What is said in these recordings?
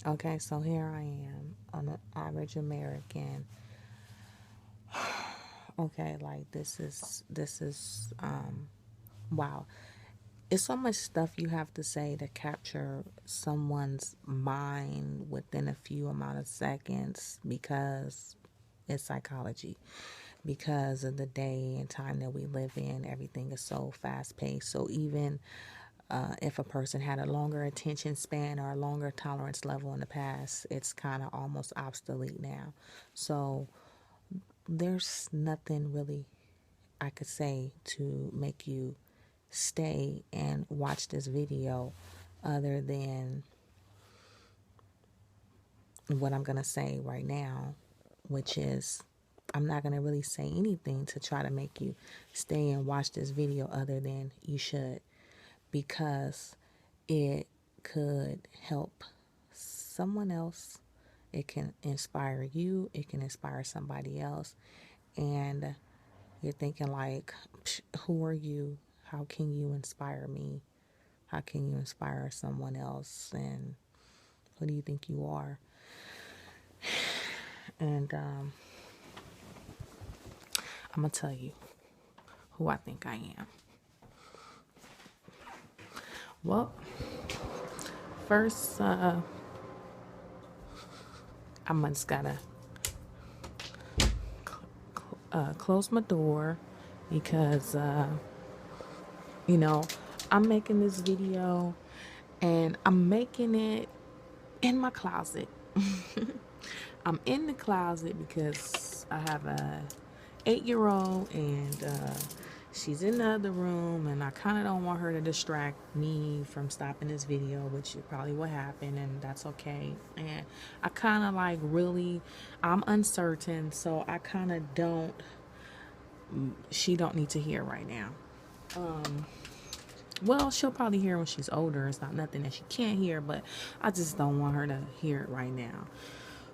Okay, so here I am, an average American. Okay, like this is wow. It's so much stuff you have to say to capture someone's mind within a few amount of seconds because it's psychology. Because of the day and time that we live in, everything is so fast paced. So even if a person had a longer attention span or a longer tolerance level in the past, it's kind of almost obsolete now. So there's nothing really I could say to make you stay and watch this video other than what I'm going to say right now, which is I'm not going to really say anything to try to make you stay and watch this video other than you should, because it could help someone else. It can inspire you, it can inspire somebody else. And you're thinking like, who are you? How can you inspire me? How can you inspire someone else? And who do you think you are? And I'm going to tell you who I think I am. Well, first, I just got to close my door because, you know, I'm making this video and I'm making it in my closet. I'm in the closet because I have a 8-year-old and she's in the other room, and I kind of don't want her to distract me from stopping this video, which is probably what happened, and that's okay. And I kind of like really, I'm uncertain, so I kind of don't, she don't need to hear right now. Well, she'll probably hear when she's older. It's not nothing that she can't hear, but I just don't want her to hear it right now.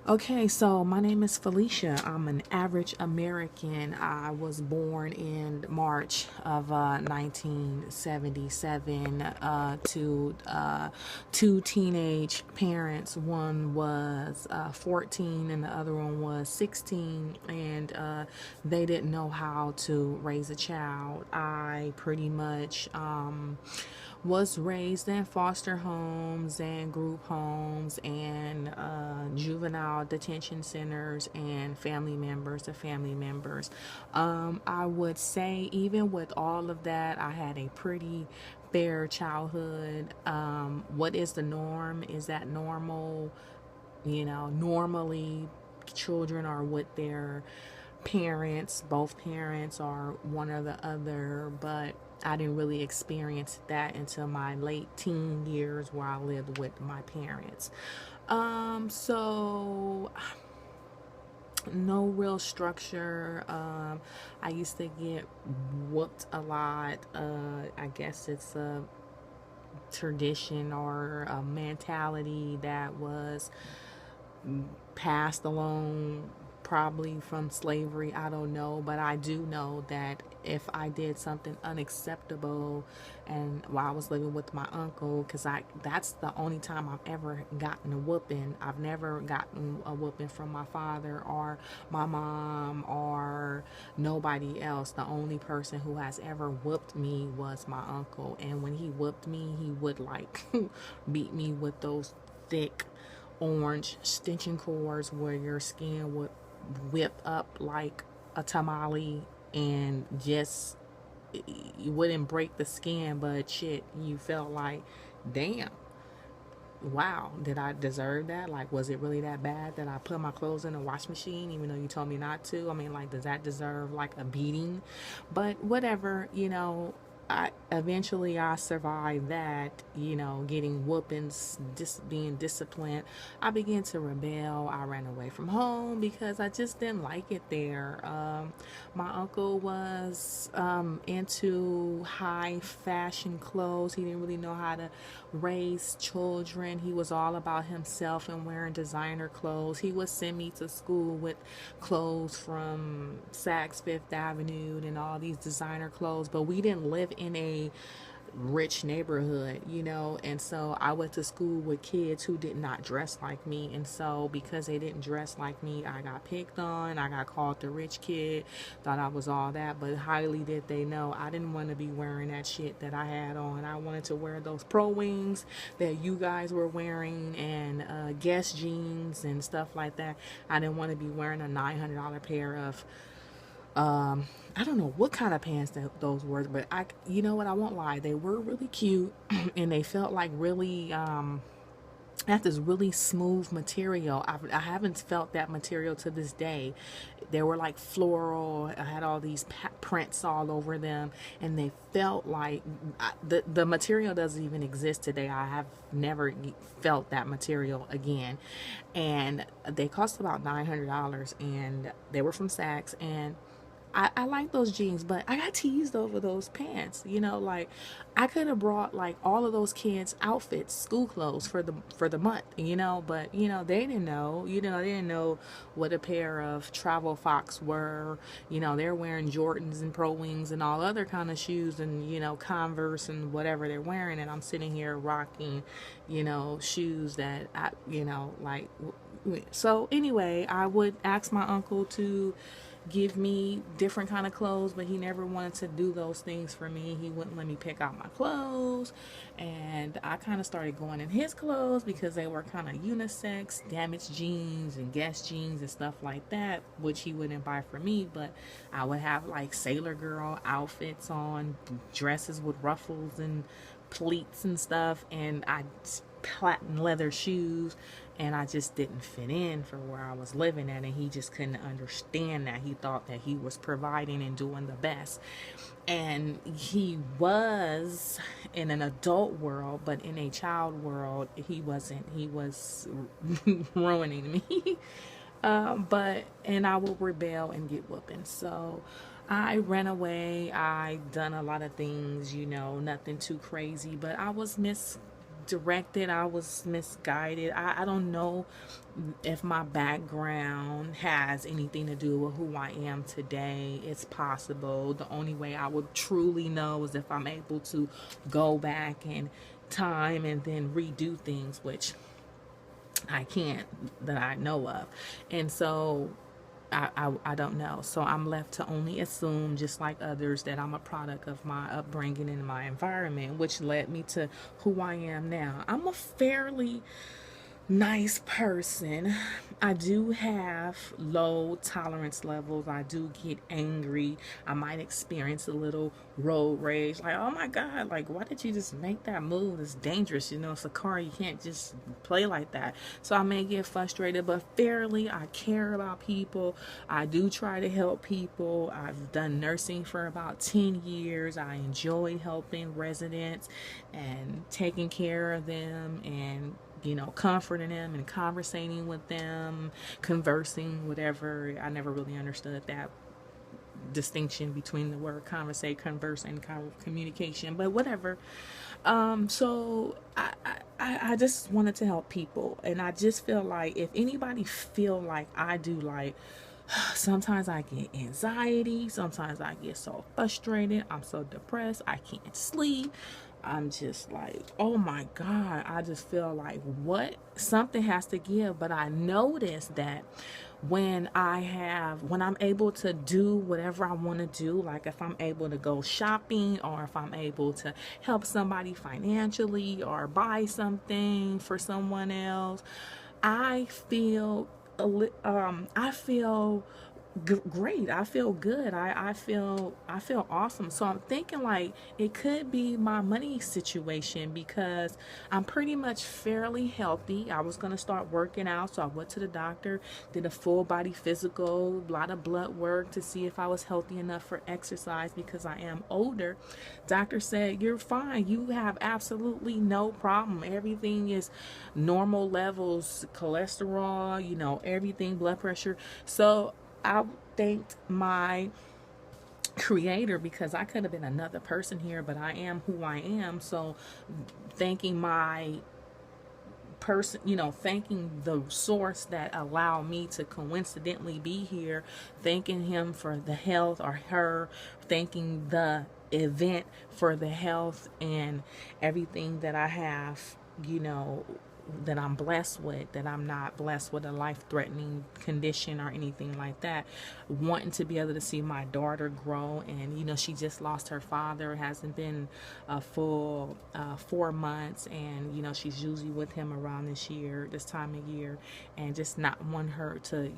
Okay, so my name is Felicia. I'm an average American. I was born in March of 1977 to two teenage parents. One was 14 and the other one was 16, and they didn't know how to raise a child. I pretty much was raised in foster homes and group homes and juvenile detention centers and family members of family members. I would say, even with all of that, I had a pretty fair childhood. What is the norm? Is that normal? Normally children are with their parents, both parents, or one or the other, but I didn't really experience that until my late teen years where I lived with my parents. So no real structure. I used to get whooped a lot. I guess it's a tradition or a mentality that was passed along probably from slavery. I don't know, but I do know that if I did something unacceptable, and while I was living with my uncle, because I that's the only time I've ever gotten a whooping. I've never gotten a whooping from my father or my mom or nobody else. The only person who has ever whooped me was my uncle, and when he whooped me, he would like beat me with those thick orange stitching cords where your skin would whip up like a tamale, and just you wouldn't break the skin, but shit, you felt like, damn, wow, did I deserve that? Like, was it really that bad that I put my clothes in a wash machine even though you told me not to? I mean, like, does that deserve like a beating? But whatever, I survived that, getting whoopings, being disciplined. I began to rebel. I ran away from home because I just didn't like it there. My uncle was into high fashion clothes. He didn't really know how to raise children. He was all about himself and wearing designer clothes. He would send me to school with clothes from Saks Fifth Avenue and all these designer clothes, but we didn't live in a rich neighborhood, you know, and so I went to school with kids who did not dress like me. And so because they didn't dress like me, I got picked on. I got called the rich kid, thought I was all that, but highly did they know I didn't want to be wearing that shit that I had on. I wanted to wear those pro wings that you guys were wearing, and Guess jeans and stuff like that. I didn't want to be wearing a $900 pair of I don't know what kind of pants those were, but you know what, I won't lie, they were really cute and they felt like really had this really smooth material. I haven't felt that material to this day. They were like floral. I had all these prints all over them, and they felt like the material doesn't even exist today. I have never felt that material again, and they cost about $900, and they were from Saks, and I like those jeans, but I got teased over those pants. You know, like I could have brought like all of those kids' outfits, school clothes for the month. You know, but you know they didn't know. You know, they didn't know what a pair of travel fox were. You know, they're wearing Jordans and Pro Wings and all other kind of shoes, and you know Converse and whatever they're wearing, and I'm sitting here rocking, you know, shoes that I, you know, like. So anyway, I would ask my uncle to give me different kind of clothes, but he never wanted to do those things for me. He wouldn't let me pick out my clothes, and I kind of started going in his clothes because they were kind of unisex, damaged jeans and Guess jeans and stuff like that, which he wouldn't buy for me. But I would have like sailor girl outfits on, dresses with ruffles and pleats and stuff, and I platinum leather shoes, and I just didn't fit in for where I was living at, and he just couldn't understand that. He thought that he was providing and doing the best, and he was in an adult world, but in a child world he wasn't. He was ruining me. But and I will rebel and get whooping. So I ran away. I done a lot of things, you know, nothing too crazy, but I was misdirected. I was misguided. I don't know if my background has anything to do with who I am today. It's possible. The only way I would truly know is if I'm able to go back in time and then redo things, which I can't, that I know of. And so I don't know. So I'm left to only assume, just like others, that I'm a product of my upbringing and my environment, which led me to who I am now. I'm a fairly nice person. I do have low tolerance levels. I do get angry. I might experience a little road rage, like, oh my god, like why did you just make that move? It's dangerous, you know, it's a car, you can't just play like that. So I may get frustrated, but fairly, I care about people. I do try to help people. I've done nursing for about 10 years. I enjoy helping residents and taking care of them, and you know, comforting them and conversating with them, conversing, whatever. I never really understood that distinction between the word conversate, converse, and communication, but whatever. So I just wanted to help people, and I just feel like if anybody feel like I do, like sometimes I get anxiety, sometimes I get so frustrated, I'm so depressed, I can't sleep. I'm just like, oh my God, I just feel like something has to give. But I noticed that when I'm able to do whatever I want to do, like if I'm able to go shopping, or if I'm able to help somebody financially, or buy something for someone else, I feel I feel great. I feel good. I feel awesome. So I'm thinking like it could be my money situation, because I'm pretty much fairly healthy. I was gonna start working out, so I went to the doctor, did a full body physical, a lot of blood work to see if I was healthy enough for exercise, because I am older. Doctor said, you're fine. You have absolutely no problem. Everything is normal levels, cholesterol, you know, everything, blood pressure. So I thanked my creator, because I could have been another person here, but I am who I am. So thanking my person, thanking the source that allowed me to coincidentally be here, thanking him for the health, or her, thanking the event for the health and everything that I have, that I'm blessed with, that I'm not blessed with a life-threatening condition or anything like that. Wanting to be able to see my daughter grow, and she just lost her father. It hasn't been a full 4 months, and she's usually with him around this time of year, and just not want her to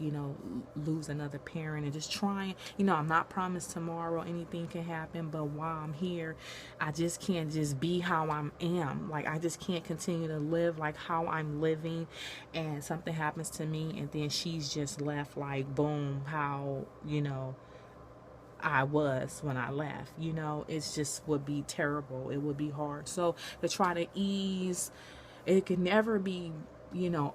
lose another parent, and just trying. I'm not promised tomorrow anything can happen, but while I'm here, I just can't just be how I am. Like, I just can't continue to live like how I'm living, and something happens to me, and then she's just left like boom, how I was when I left. It's just would be terrible. It would be hard. So to try to ease, it could never be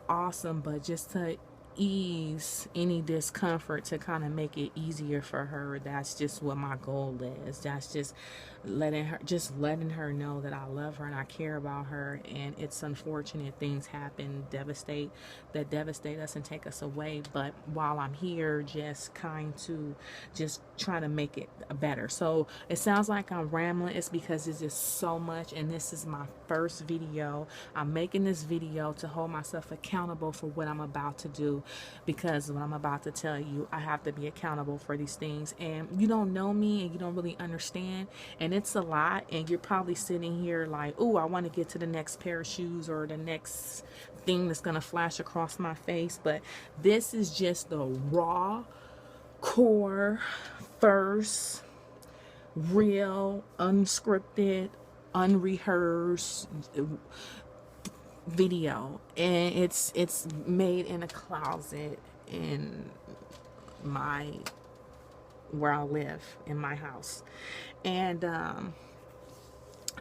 awesome, but just to ease any discomfort, to kind of make it easier for her. That's just what my goal is. That's just letting her know that I love her and I care about her. And it's unfortunate things happen, devastate us and take us away, but while I'm here, just trying to make it better. So it sounds like I'm rambling. It's because it's just so much, and this is my first video. I'm making this video to hold myself accountable for what I'm about to do, because what I'm about to tell you, I have to be accountable for these things. And you don't know me, and you don't really understand, and it's a lot, and you're probably sitting here like, oh, I want to get to the next pair of shoes or the next thing that's gonna flash across my face. But this is just the raw, core, first, real, unscripted, unrehearsed video, and it's made in a closet in where I live, in my house. And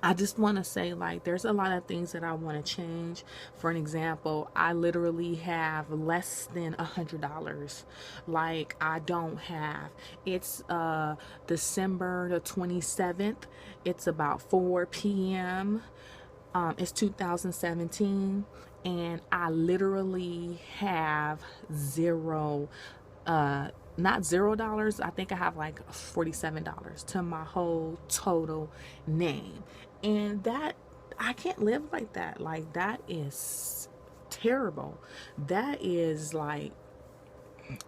I just want to say, like, there's a lot of things that I want to change. For an example, I literally have less than $100. Like, I don't have. It's December the 27th. It's about 4 p.m. It's 2017, and I literally have zero, not $0. I think I have like $47 to my whole total name. And that, I can't live like that. Like, that is terrible. That is like,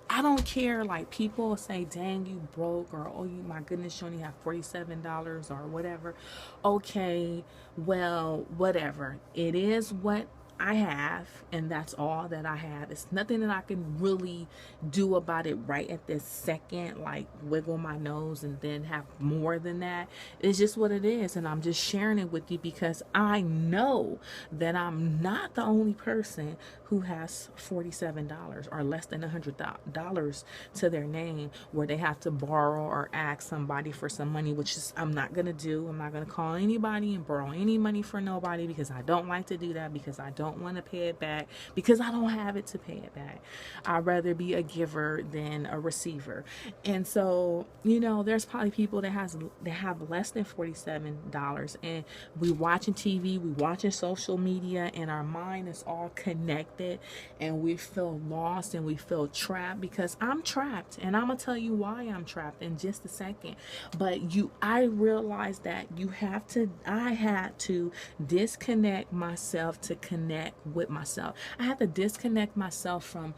I don't care. Like, people say, dang, you broke, or oh, you, my goodness, you only have $47 or whatever. Okay, well, whatever. It is what I have, and that's all that I have. It's nothing that I can really do about it right at this second, like wiggle my nose and then have more than that. It's just what it is, and I'm just sharing it with you because I know that I'm not the only person who has $47 or less than $100 to their name, where they have to borrow or ask somebody for some money, which is I'm not gonna do. I'm not gonna call anybody and borrow any money for nobody, because I don't like to do that, because I don't want to pay it back, because I don't have it to pay it back. I'd rather be a giver than a receiver. And so, there's probably people that have less than $47, and we watching TV, we watching social media, and our mind is all connected, and we feel lost and we feel trapped, because I'm trapped, and I'm gonna tell you why I'm trapped in just a second. But I realized that I had to disconnect myself to connect with myself. I had to disconnect myself from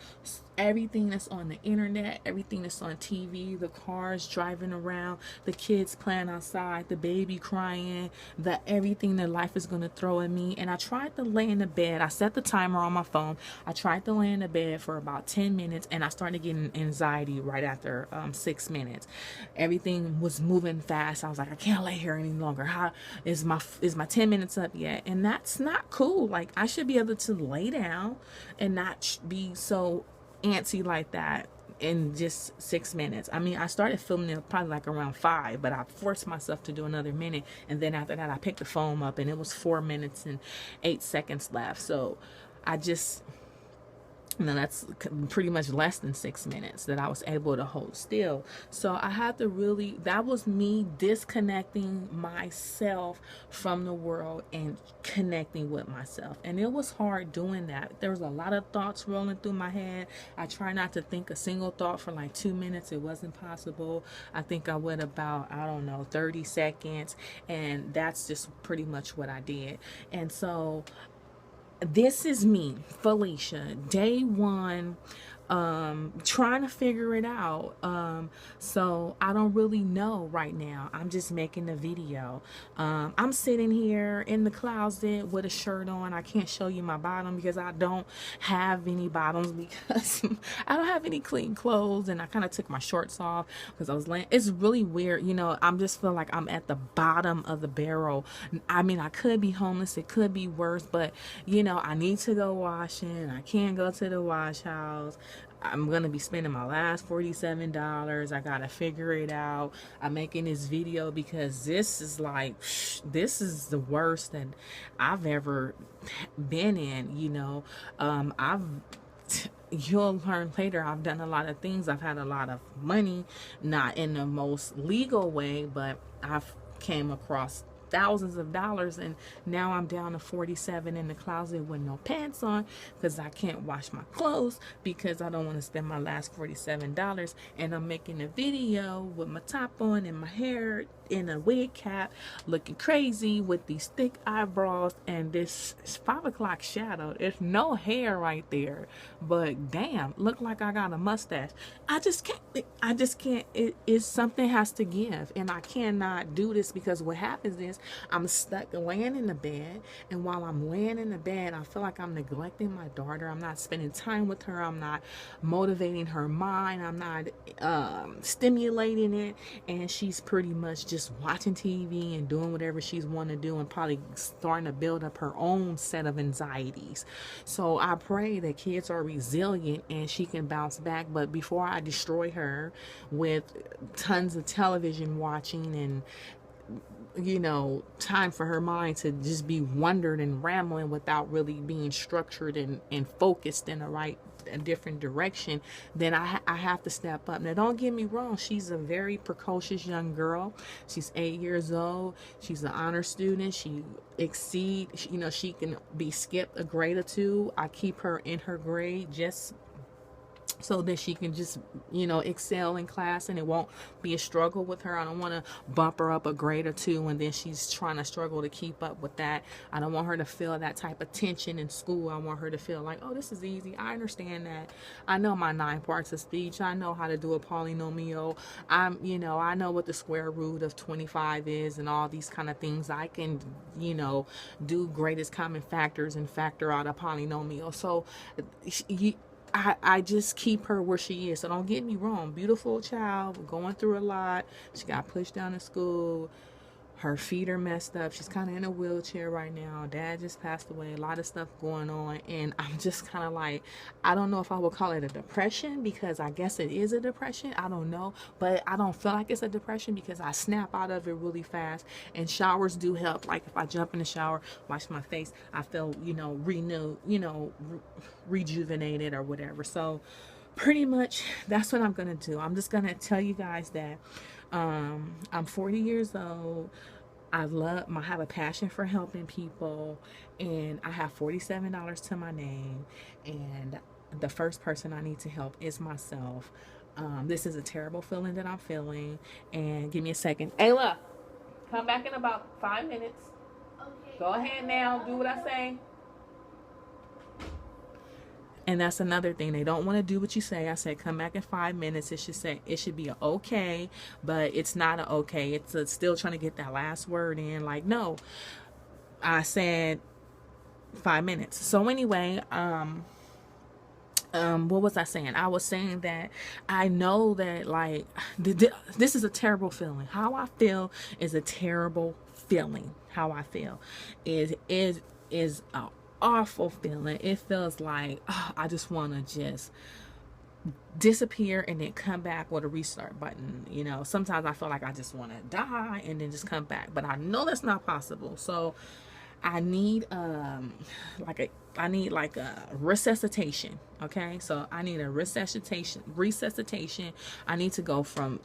everything that's on the internet, everything that's on TV, the cars driving around, the kids playing outside, the baby crying, the everything that life is going to throw at me. And I tried to lay in the bed. I set the timer on my phone. I tried to lay in the bed for about 10 minutes, and I started getting anxiety right after 6 minutes. Everything was moving fast. I was like, I can't lay here any longer. How is my 10 minutes up yet? And that's not cool. Like, I should be able to lay down and not be so antsy like that in just 6 minutes. I mean, I started filming it probably like around 5, but I forced myself to do another minute, and then after that I picked the phone up, and it was 4 minutes and 8 seconds left. So I just Now that's pretty much less than 6 minutes that I was able to hold still. So I had to really, that was me disconnecting myself from the world and connecting with myself. And it was hard doing that. There was a lot of thoughts rolling through my head. I try not to think a single thought for like 2 minutes. It wasn't possible. I think I went about, I don't know, 30 seconds. And that's just pretty much what I did. And so this is me, Felicia, day one, trying to figure it out. So I don't really know right now. I'm just making a video. I'm sitting here in the closet with a shirt on. I can't show you my bottom because I don't have any bottoms, because I don't have any clean clothes, and I kind of took my shorts off because I was laying. It's really weird, you know. I'm just feel like I'm at the bottom of the barrel. I mean, I could be homeless. It could be worse, but you know, I need to go washing. I can't go to the wash house. I'm gonna be spending my last $47. I gotta figure it out. I'm making this video because this is like, this is the worst that I've ever been in, you know. You'll learn later, I've done a lot of things. I've had a lot of money, not in the most legal way, but I've came across thousands of dollars, and now I'm down to 47 in the closet with no pants on because I can't wash my clothes because I don't want to spend my last $47. And I'm making a video with my top on and my hair in a wig cap, looking crazy with these thick eyebrows and this 5 o'clock shadow. There's no hair right there, but damn, look like I got a mustache. I just can't. It's something has to give, and I cannot do this because what happens is I'm stuck laying in the bed, and while I'm laying in the bed, I feel like I'm neglecting my daughter. I'm not spending time with her. I'm not motivating her mind. I'm not stimulating it, and she's pretty much just watching TV and doing whatever she's want to do, and probably starting to build up her own set of anxieties. So I pray that kids are resilient and she can bounce back. But before I destroy her with tons of television watching and, you know, time for her mind to just be wondered and rambling without really being structured and focused in a different direction, then I have to step up. Now, don't get me wrong, she's a very precocious young girl. She's 8 years old. She's an honor student. She exceeds, you know, she can be skipped a grade or two. I keep her in her grade just so that she can just, you know, excel in class, and it won't be a struggle with her. I don't want to bump her up a grade or two and then she's trying to struggle to keep up with that. I don't want her to feel that type of tension in school. I want her to feel like, oh, this is easy. I understand that. I know my 9 parts of speech. I know how to do a polynomial. I know what the square root of 25 is and all these kind of things. I can, you know, do greatest common factors and factor out a polynomial. So I just keep her where she is. So don't get me wrong. Beautiful child, going through a lot. She got pushed down to school. Her feet are messed up. She's kind of in a wheelchair right now. Dad just passed away. A lot of stuff going on. And I'm just kind of like, I don't know if I would call it a depression, because I guess it is a depression. I don't know. But I don't feel like it's a depression because I snap out of it really fast. And showers do help. Like if I jump in the shower, wash my face, I feel, you know, renewed, you know, rejuvenated or whatever. So pretty much that's what I'm going to do. I'm just going to tell you guys that I'm 40 years old. I have a passion for helping people, and I have $47 to my name, and the first person I need to help is myself. This is a terrible feeling that I'm feeling, and give me a second. Ayla, come back in about 5 minutes. Okay. Go ahead now, do what I say. And that's another thing. They don't want to do what you say. I said, come back in 5 minutes. It should be a okay, but it's not a okay. It's still trying to get that last word in. Like, no, I said 5 minutes. So anyway, what was I saying? I was saying that I know that, like, this is a terrible feeling. How I feel is a terrible feeling. How I feel is a awful feeling. It feels like, oh, I just want to just disappear and then come back with a restart button. You know, sometimes I feel like I just want to die and then just come back, but I know that's not possible. So I need like I need like a resuscitation. Okay, so I need a resuscitation. I need to go from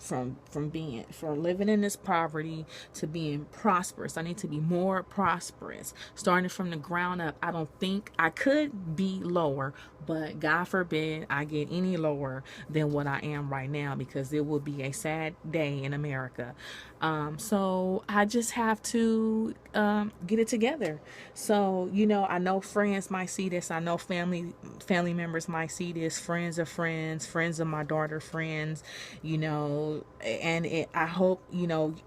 being from living in this poverty to being prosperous. I need to be more prosperous, starting from the ground up. I don't think I could be lower, but God forbid I get any lower than what I am right now, because it will be a sad day in America. So I just have to get it together. So, I know friends might see this. I know family members might see this. Friends of friends, friends of my daughter, friends, and I hope,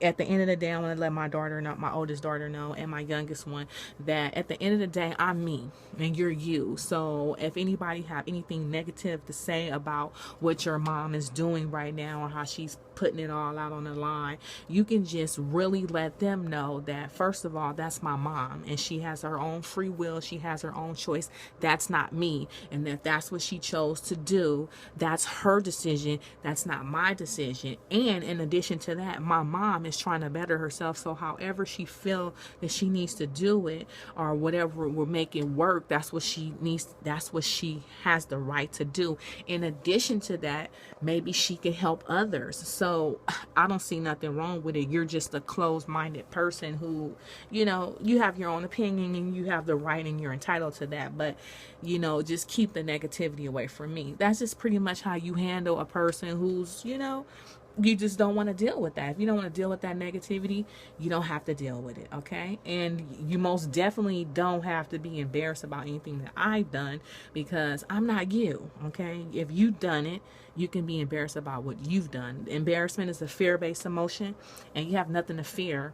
at the end of the day, I want to let my daughter know, my oldest daughter know, and my youngest one, that at the end of the day, I'm me and you're you. So if anybody have anything negative to say about what your mom is doing right now, or how she's putting it all out on the line, you can just really let them know that, first of all, that's my mom, and she has her own free will, she has her own choice. That's not me. And if that's what she chose to do, that's her decision, that's not my decision. And in addition to that, my mom is trying to better herself, so however she feel that she needs to do it, or whatever will make it work, that's what she needs, that's what she has the right to do. In addition to that, maybe she can help others. So I don't see nothing wrong with it. You're just a closed-minded person who, you have your own opinion and you have the right and you're entitled to that. But, just keep the negativity away from me. That's just pretty much how you handle a person who's, you just don't want to deal with that. If you don't want to deal with that negativity, you don't have to deal with it, okay? And you most definitely don't have to be embarrassed about anything that I've done, because I'm not you, okay? If you've done it, you can be embarrassed about what you've done. Embarrassment is a fear-based emotion, and you have nothing to fear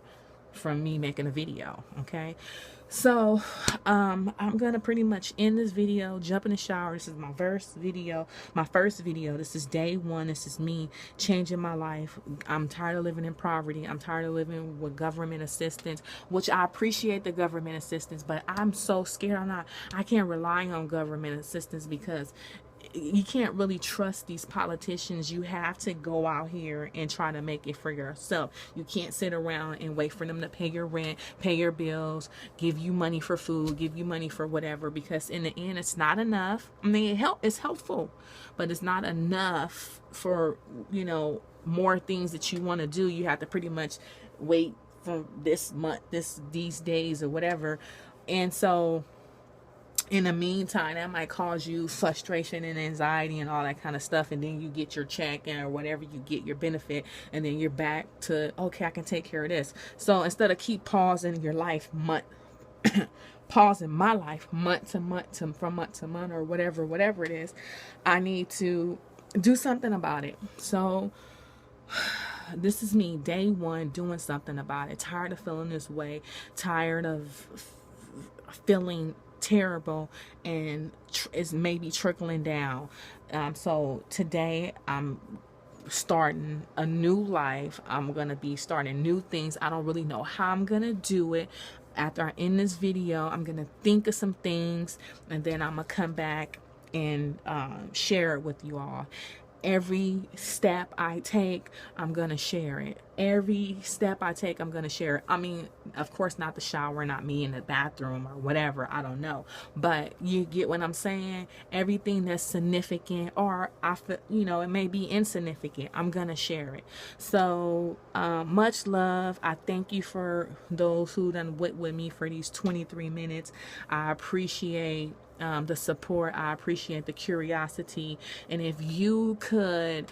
from me making a video, okay? So I'm gonna pretty much end this video, jump in the shower. This is my first video. This is day one. This is me changing my life. I'm tired of living in poverty. I'm tired of living with government assistance, which I appreciate the government assistance, but I'm so scared. I can't rely on government assistance, because you can't really trust these politicians. You have to go out here and try to make it for yourself. You can't sit around and wait for them to pay your rent, pay your bills, give you money for food, give you money for whatever, because in the end, it's not enough. I mean, it's helpful, but it's not enough for, more things that you want to do. You have to pretty much wait for this month, these days or whatever. And so in the meantime, that might cause you frustration and anxiety and all that kind of stuff. And then you get your check or whatever, you get your benefit, and then you're back to, okay, I can take care of this. So instead of keep pausing your life pausing my life month to month, from month to month, or whatever it is, I need to do something about it. So this is me, day one, doing something about it. Tired of feeling this way, tired of feeling terrible, and it's maybe trickling down. So today I'm starting a new life. I'm gonna be starting new things. I don't really know how I'm gonna do it. After I end this video, I'm gonna think of some things, and then I'm gonna come back and share it with you all. Every step I take, I'm going to share it. Every step I take, I'm going to share it. I mean, of course, not the shower, not me in the bathroom or whatever. I don't know. But you get what I'm saying? Everything that's significant, or I feel, it may be insignificant, I'm going to share it. So much love. I thank you for those who done with me for these 23 minutes. I appreciate the support. I appreciate the curiosity. And if you could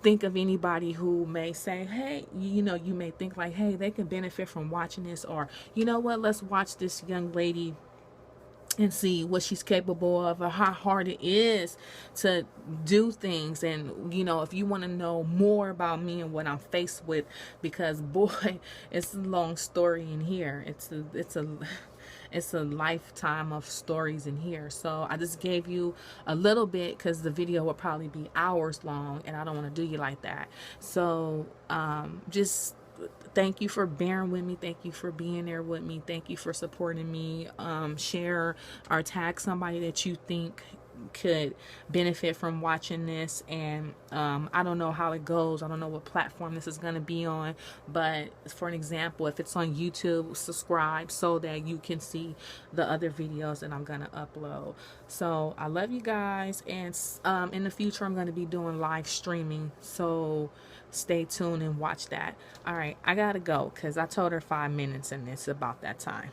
think of anybody who may say, hey, you may think like, hey, they can benefit from watching this, or you know what, let's watch this young lady and see what she's capable of, or how hard it is to do things. And if you want to know more about me and what I'm faced with, because boy, it's a long story in here. It's a lifetime of stories in here. So I just gave you a little bit, because the video will probably be hours long, and I don't want to do you like that. So just thank you for bearing with me. Thank you for being there with me. Thank you for supporting me. Share or tag somebody that you think could benefit from watching this. And I don't know how it goes. I don't know what platform this is going to be on, but for an example, if it's on YouTube, subscribe so that you can see the other videos that I'm going to upload. So I love you guys, and in the future I'm going to be doing live streaming, so stay tuned and watch that. All right, I gotta go because I told her 5 minutes and it's about that time.